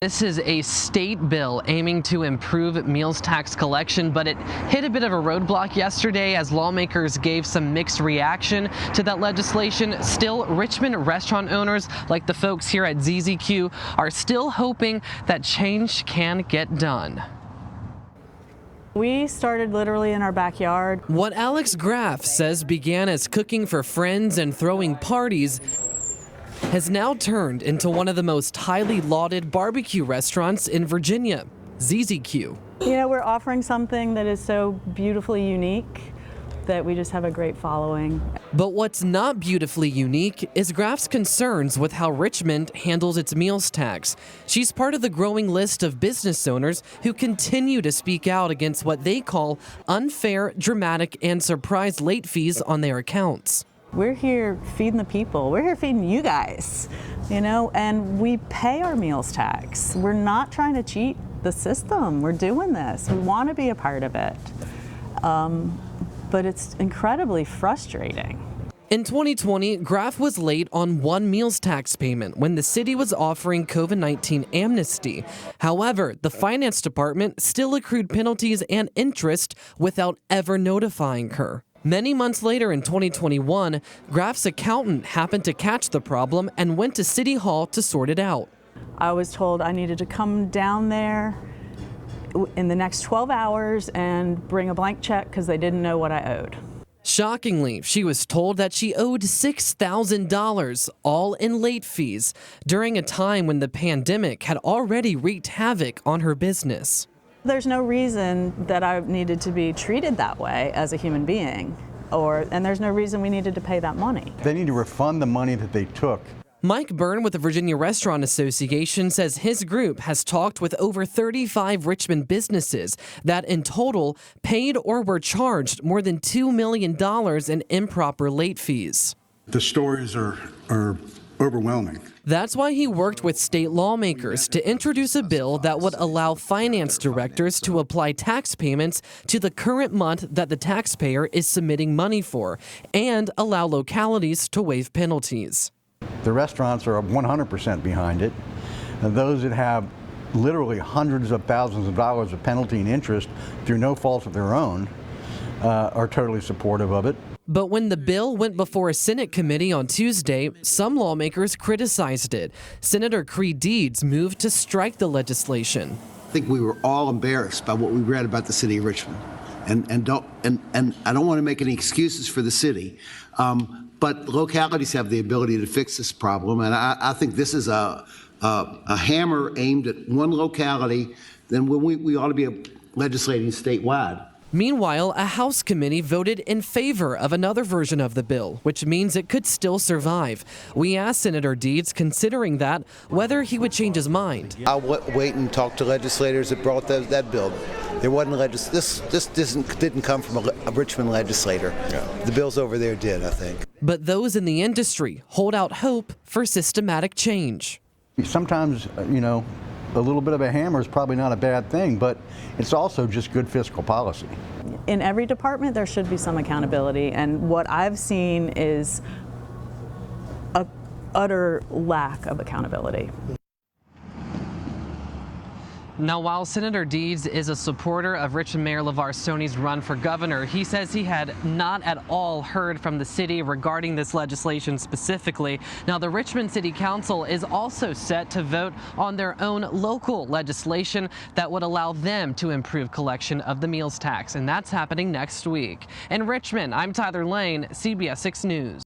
This is a state bill aiming to improve meals tax collection, but it hit a bit of a roadblock yesterday as lawmakers gave some mixed reaction to that legislation. Still, Richmond restaurant owners, like the folks here at ZZQ, are still hoping that change can get done. We started literally in our backyard. What Alex Graf says began as cooking for friends and throwing parties has now turned into one of the most highly lauded barbecue restaurants in Virginia, ZZQ. You know, we're offering something that is so beautifully unique that we just have a great following. But what's not beautifully unique is Graf's concerns with how Richmond handles its meals tax. She's part of the growing list of business owners who continue to speak out against what they call unfair, dramatic, and surprise late fees on their accounts. We're here feeding the people. We're here feeding you guys, you know, and we pay our meals tax. We're not trying to cheat the system. We're doing this. We want to be a part of it. But it's incredibly frustrating. In 2020, Graf was late on one meals tax payment when the city was offering COVID-19 amnesty. However, the finance department still accrued penalties and interest without ever notifying her. Many months later in 2021, Graf's accountant happened to catch the problem and went to City Hall to sort it out. I was told I needed to come down there in the next 12 hours and bring a blank check because they didn't know what I owed. Shockingly, she was told that she owed $6,000, all in late fees, during a time when the pandemic had already wreaked havoc on her business. There's no reason that I needed to be treated that way as a human being, and there's no reason we needed to pay that money. They need to refund the money that they took. Mike Byrne with the Virginia Restaurant Association says his group has talked with over 35 Richmond businesses that in total paid or were charged more than $2 million in improper late fees. The stories are overwhelming. That's why he worked with state lawmakers to introduce a bill that would allow finance directors to apply tax payments to the current month that the taxpayer is submitting money for and allow localities to waive penalties. The restaurants are 100% behind it. And those that have literally hundreds of thousands of dollars of penalty and interest through no fault of their own are totally supportive of it. But when the bill went before a Senate committee on Tuesday, some lawmakers criticized it. Senator Creed Deeds moved to strike the legislation. I think we were all embarrassed by what we read about the city of Richmond, and I don't want to make any excuses for the city, but localities have the ability to fix this problem, and I think this is a hammer aimed at one locality. Then we ought to be legislating statewide. Meanwhile, a House committee voted in favor of another version of the bill, which means it could still survive. We asked Senator Deeds, considering that, whether he would change his mind. I'll wait and talk to legislators that brought that bill. There wasn't this didn't come from a Richmond legislator. Yeah. The bills over there did, I think. But those in the industry hold out hope for systematic change. Sometimes, you know, a little bit of a hammer is probably not a bad thing, but it's also just good fiscal policy. In every department, there should be some accountability, and what I've seen is an utter lack of accountability. Now, while Senator Deeds is a supporter of Richmond Mayor LeVar Stoney's run for governor, he says he had not at all heard from the city regarding this legislation specifically. Now, the Richmond City Council is also set to vote on their own local legislation that would allow them to improve collection of the meals tax, and that's happening next week. In Richmond, I'm Tyler Lane, CBS 6 News.